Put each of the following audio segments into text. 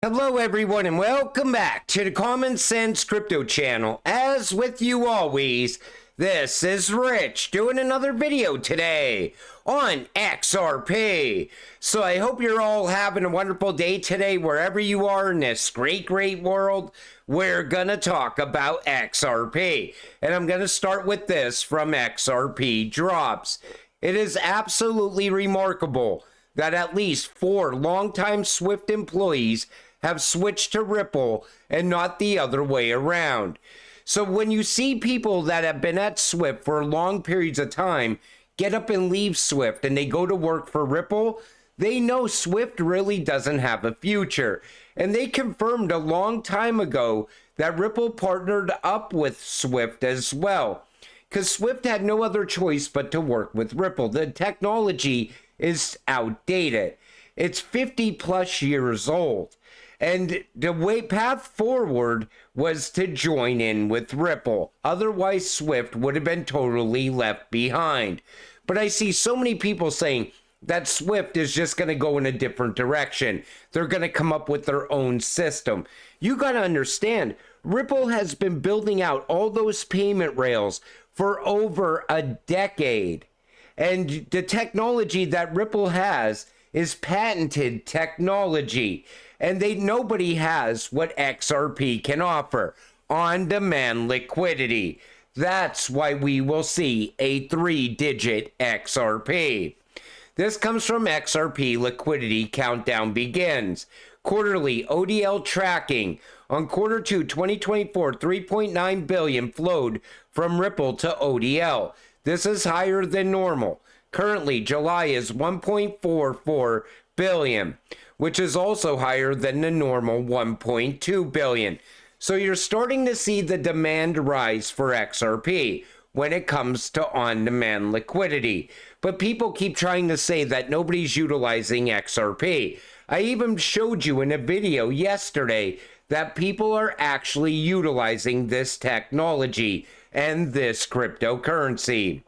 Hello everyone and welcome back to the Common Sense Crypto channel. As with you always, this is Rich doing another video today on XRP. So I hope you're all having a wonderful day today wherever you are in this great world. We're gonna talk about XRP. And I'm gonna start with this from XRP Drops. It is absolutely remarkable that at least 4 longtime Swift employees have switched to Ripple and not the other way around. So when you see people that have been at Swift for long periods of time get up and leave Swift and they go to work for Ripple, they know Swift really doesn't have a future. And they confirmed a long time ago that Ripple partnered up with Swift as well, because Swift had no other choice but to work with Ripple. The technology is outdated. It's 50 plus years old. And the path forward was to join in with Ripple. Otherwise, Swift would have been totally left behind. But I see so many people saying that Swift is just going to go in a different direction. They're going to come up with their own system. You got to understand, Ripple has been building out all those payment rails for over a decade. And the technology that Ripple has is patented technology. And nobody has what XRP can offer: on-demand liquidity. That's why we will see a 3-digit XRP. This comes from XRP Liquidity Countdown Begins. Quarterly ODL tracking. On quarter 2 2024, 3.9 billion flowed from Ripple to ODL. This is higher than normal. Currently, July is 1.44 billion, which is also higher than the normal 1.2 billion. So you're starting to see the demand rise for XRP when it comes to on-demand liquidity. But people keep trying to say that nobody's utilizing XRP. I even showed you in a video yesterday that people are actually utilizing this technology and this cryptocurrency.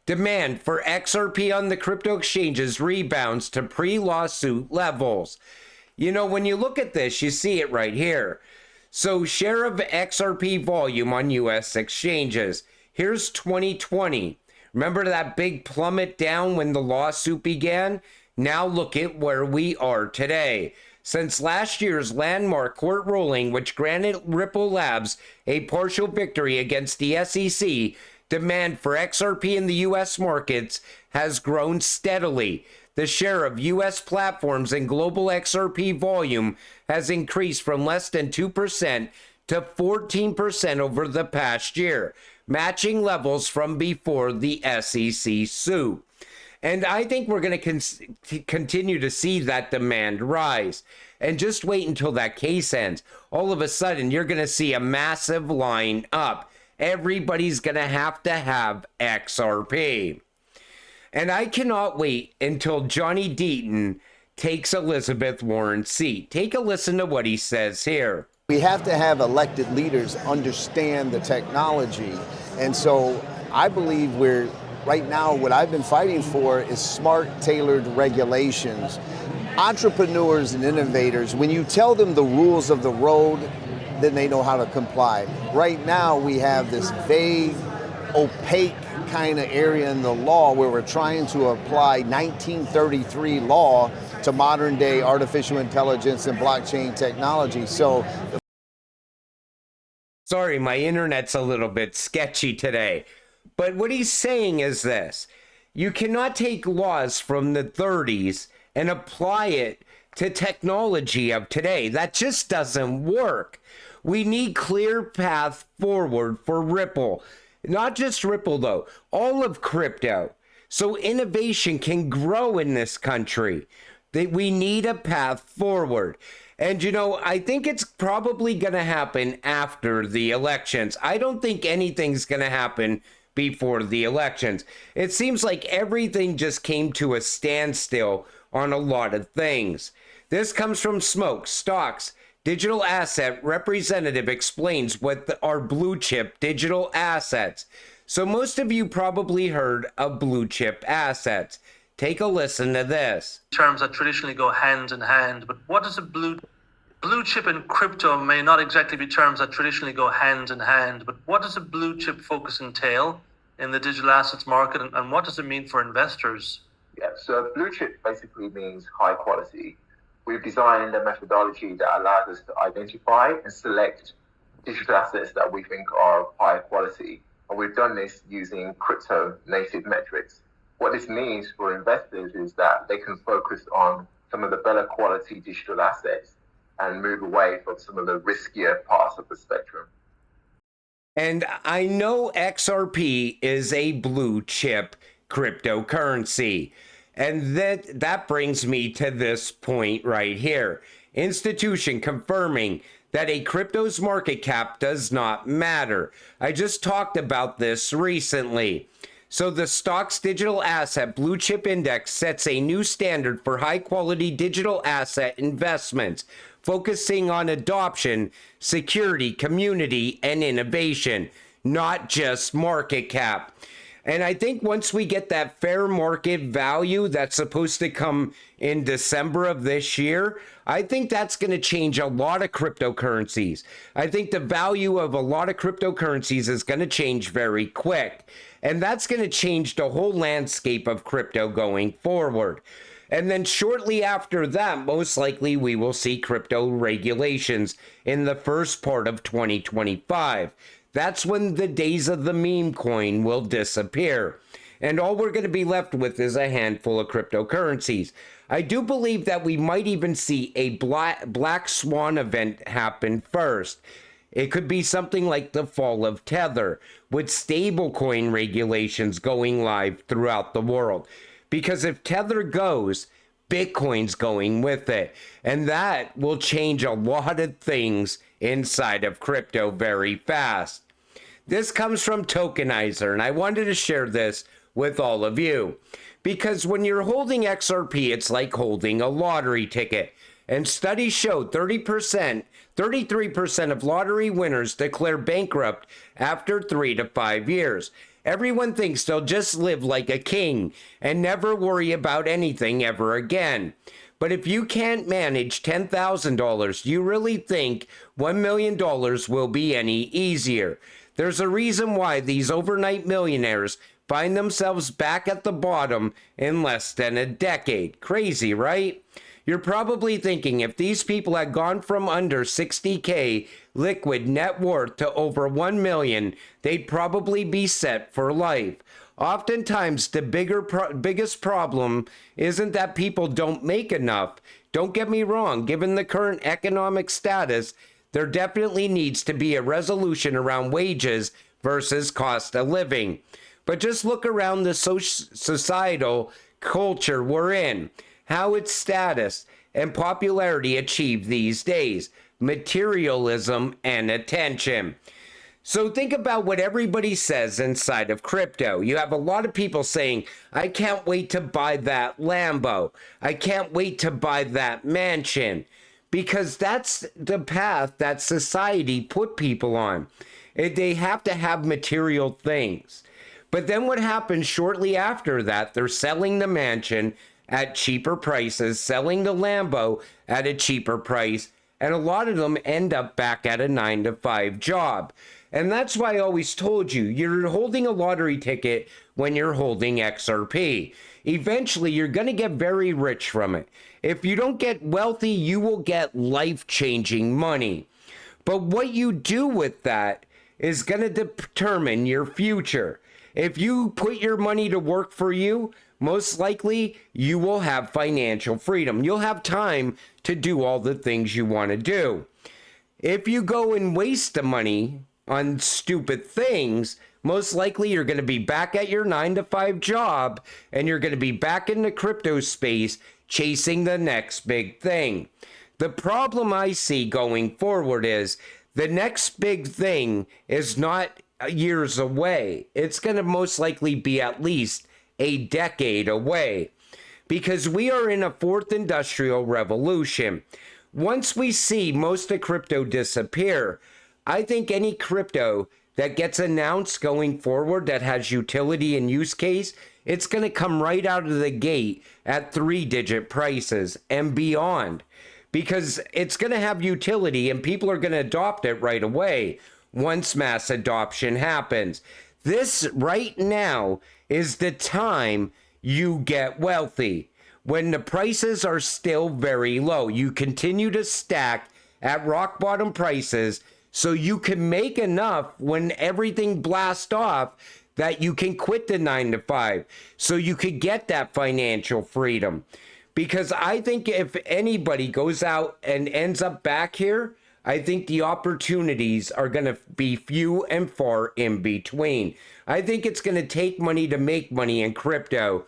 Demand for XRP on the crypto exchanges rebounds to pre-lawsuit levels. You know, when you look at this, you see it right here. So share of XRP volume on US exchanges. Here's 2020. Remember that big plummet down when the lawsuit began? Now look at where we are today. Since last year's landmark court ruling, which granted Ripple Labs a partial victory against the SEC, demand for XRP in the U.S. markets has grown steadily. The share of U.S. platforms in global XRP volume has increased from less than 2% to 14% over the past year, matching levels from before the SEC suit. And I think we're going to continue to see that demand rise. And just wait until that case ends. All of a sudden, you're going to see a massive line up. Everybody's going to have XRP. And I cannot wait until Johnny Deaton takes Elizabeth Warren's seat. Take a listen to what he says here. We have to have elected leaders understand the technology. And so I believe right now, what I've been fighting for is smart, tailored regulations. Entrepreneurs and innovators, when you tell them the rules of the road, then they know how to comply. Right now, we have this vague, opaque kind of area in the law where we're trying to apply 1933 law to modern day artificial intelligence and blockchain technology. So, sorry, my internet's a little bit sketchy today. But what he's saying is this: you cannot take laws from the 30s and apply it to technology of today. That just doesn't work. We need clear path forward for Ripple. Not just Ripple though, all of crypto. So innovation can grow in this country. We need a path forward. And you know, I think it's probably going to happen after the elections. I don't think anything's going to happen before the elections. It seems like everything just came to a standstill on a lot of things. This comes from Smoke Stocks. Digital asset representative explains what are blue chip digital assets. So most of you probably heard of blue chip assets. Take a listen to this. Terms that traditionally go hand in hand, but what does a blue chip in crypto may not exactly be terms that traditionally go hand in hand, but what does a blue chip focus entail in the digital assets market, and what does it mean for investors? Yeah, so blue chip basically means high quality. We've designed a methodology that allows us to identify and select digital assets that we think are of high quality. And we've done this using crypto native metrics. What this means for investors is that they can focus on some of the better quality digital assets and move away from some of the riskier parts of the spectrum. And I know XRP is a blue chip cryptocurrency. And that brings me to this point right here. Institution confirming that a crypto's market cap does not matter. I just talked about this recently. So the Stock's Digital Asset Blue Chip Index sets a new standard for high-quality digital asset investments, focusing on adoption, security, community, and innovation, not just market cap. And I think once we get that fair market value that's supposed to come in December of this year, I think that's going to change a lot of cryptocurrencies. I think the value of a lot of cryptocurrencies is going to change very quick. And that's going to change the whole landscape of crypto going forward. And then shortly after that, most likely we will see crypto regulations in the first part of 2025. That's when the days of the meme coin will disappear. And all we're going to be left with is a handful of cryptocurrencies. I do believe that we might even see a black swan event happen first. It could be something like the fall of Tether, with stablecoin regulations going live throughout the world. Because if Tether goes, Bitcoin's going with it. And that will change a lot of things inside of crypto very fast. This comes from Tokenizer, and I wanted to share this with all of you. Because when you're holding XRP, it's like holding a lottery ticket. And studies show 33% of lottery winners declare bankrupt after 3 to 5 years. Everyone thinks they'll just live like a king and never worry about anything ever again. But if you can't manage $10,000, do you really think $1 million will be any easier? There's a reason why these overnight millionaires find themselves back at the bottom in less than a decade. Crazy, right? You're probably thinking if these people had gone from under 60K liquid net worth to over 1 million, they'd probably be set for life. Oftentimes, the biggest problem isn't that people don't make enough. Don't get me wrong, given the current economic status, there definitely needs to be a resolution around wages versus cost of living. But just look around the societal culture we're in, how its status and popularity achieved these days, materialism and attention. So think about what everybody says inside of crypto. You have a lot of people saying, I can't wait to buy that Lambo. I can't wait to buy that mansion. Because that's the path that society put people on. They have to have material things. But then what happens shortly after that, they're selling the mansion at cheaper prices, selling the Lambo at a cheaper price, and a lot of them end up back at a 9-to-5 job. And that's why I always told you, you're holding a lottery ticket when you're holding XRP. Eventually, you're going to get very rich from it. If you don't get wealthy, you will get life-changing money. But what you do with that is going to determine your future. If you put your money to work for you, most likely you will have financial freedom. You'll have time to do all the things you want to do. If you go and waste the money on stupid things, most likely you're going to be back at your 9-to-5 job and you're going to be back in the crypto space chasing the next big thing. The problem I see going forward is the next big thing is not years away. It's going to most likely be at least a decade away because we are in a fourth industrial revolution. Once we see most of crypto disappear, I think any crypto that gets announced going forward that has utility and use case, it's going to come right out of the gate at 3-digit prices and beyond, because it's going to have utility and people are going to adopt it right away once mass adoption happens. This right now is the time you get wealthy. When the prices are still very low, you continue to stack at rock bottom prices so you can make enough when everything blasts off that you can quit the 9 to 5, so you could get that financial freedom. Because I think if anybody goes out and ends up back here, I think the opportunities are going to be few and far in between. I think it's going to take money to make money in crypto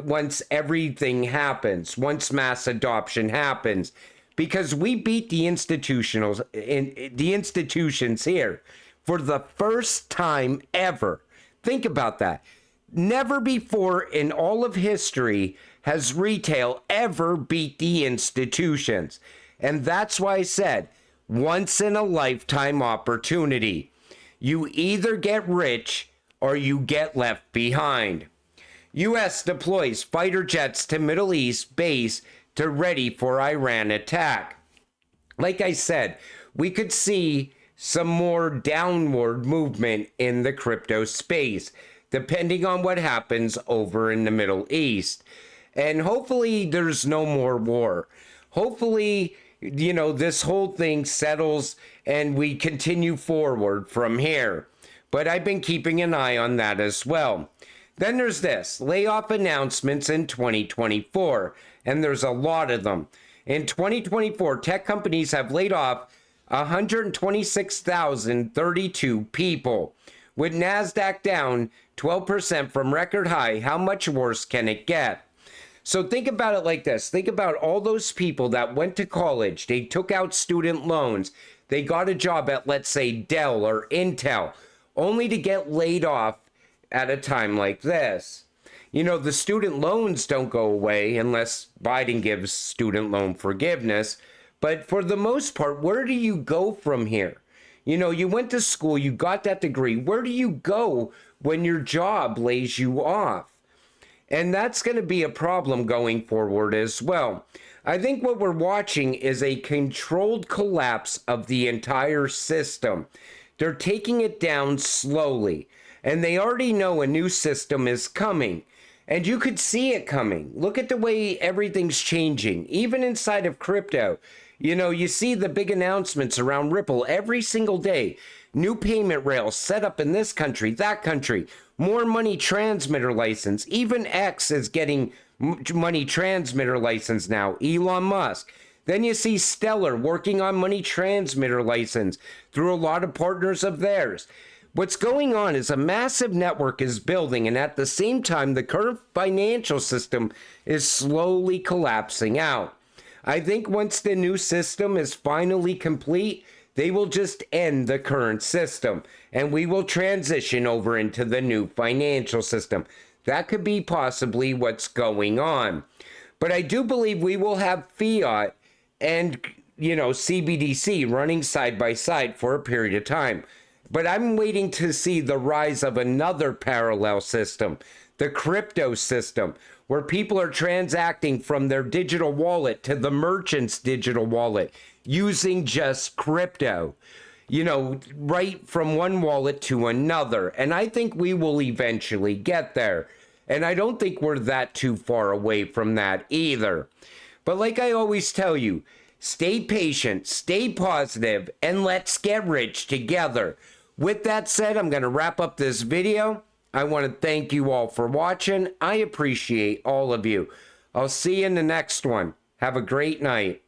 once everything happens, once mass adoption happens, because we beat the institutions here for the first time ever. Think about that. Never before in all of history has retail ever beat the institutions. And that's why I said, once in a lifetime opportunity. You either get rich or you get left behind. U.S. deploys fighter jets to Middle East base to ready for Iran attack. Like I said, we could see some more downward movement in the crypto space, depending on what happens over in the Middle East. And hopefully there's no more war. Hopefully, this whole thing settles and we continue forward from here. But I've been keeping an eye on that as well. Then there's this, layoff announcements in 2024, and there's a lot of them. In 2024, tech companies have laid off 126,032 people. With NASDAQ down 12% from record high, how much worse can it get? So think about it like this. Think about all those people that went to college. They took out student loans. They got a job at, let's say, Dell or Intel, only to get laid off at a time like this. The student loans don't go away unless Biden gives student loan forgiveness. But for the most part, where do you go from here? You went to school, you got that degree. Where do you go when your job lays you off? And that's going to be a problem going forward as well. I think what we're watching is a controlled collapse of the entire system. They're taking it down slowly, and they already know a new system is coming. And you could see it coming. Look at the way everything's changing, even inside of crypto. You see the big announcements around Ripple every single day. New payment rails set up in this country, that country. More money transmitter license. Even X is getting money transmitter license now. Elon Musk. Then you see Stellar working on money transmitter license through a lot of partners of theirs. What's going on is a massive network is building, and at the same time, the current financial system is slowly collapsing out. I think once the new system is finally complete, they will just end the current system, and we will transition over into the new financial system. That could be possibly what's going on. But I do believe we will have fiat and, CBDC running side by side for a period of time. But I'm waiting to see the rise of another parallel system, the crypto system, where people are transacting from their digital wallet to the merchant's digital wallet using just crypto, right from one wallet to another. And I think we will eventually get there. And I don't think we're that too far away from that either. But like I always tell you, stay patient, stay positive, and let's get rich together. With that said, I'm going to wrap up this video. I want to thank you all for watching. I appreciate all of you. I'll see you in the next one. Have a great night.